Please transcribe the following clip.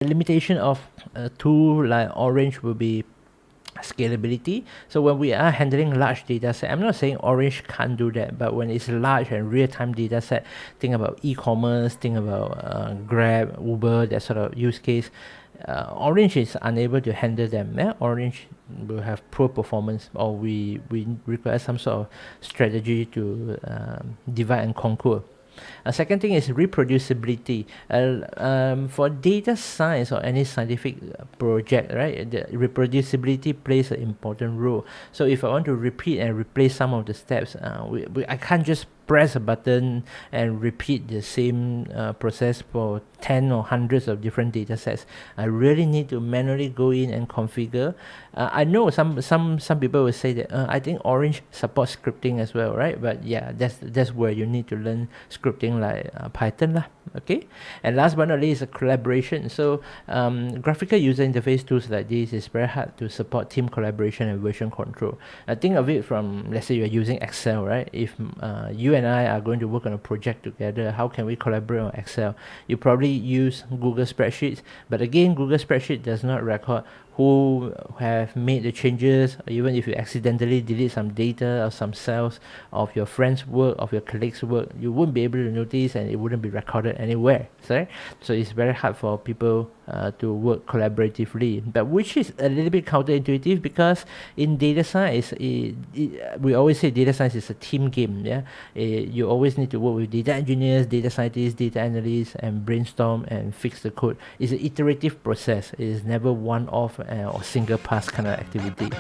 The limitation of a tool like Orange will be scalability. So when we are handling large data set, I'm not saying Orange can't do that, but when it's large and real-time data set, think about e-commerce, think about Grab, Uber, that sort of use case. Orange is unable to handle them. Orange will have poor performance, or we require some sort of strategy to divide and conquer. A second thing is reproducibility. For data science or any scientific project, right, the reproducibility plays an important role. So if I want to repeat and replace some of the steps, I can't just press a button and repeat the same process for 10 or hundreds of different data sets. I really need to manually go in and configure. I know some people will say that I think Orange supports scripting as well, right? But yeah, that's where you need to learn scripting like Python lah. Okay, and last but not least, collaboration. So graphical user interface tools like this is very hard to support team collaboration and version control. Think of it from, let's say you're using Excel, right? If you and I are going to work on a project together, how can we collaborate on Excel? You probably use Google Spreadsheets, but again, Google Spreadsheet does not record who have made the changes. Even if you accidentally delete some data or some cells of your friend's work, of your colleagues' work, you wouldn't be able to notice, and it wouldn't be recorded anywhere. So it's very hard for people to work collaboratively, but which is a little bit counterintuitive, because in data science, we always say data science is a team game. You always need to work with data engineers, data scientists, data analysts, and brainstorm and fix the code. It's an iterative process. It is never one-off or single pass kind of activity.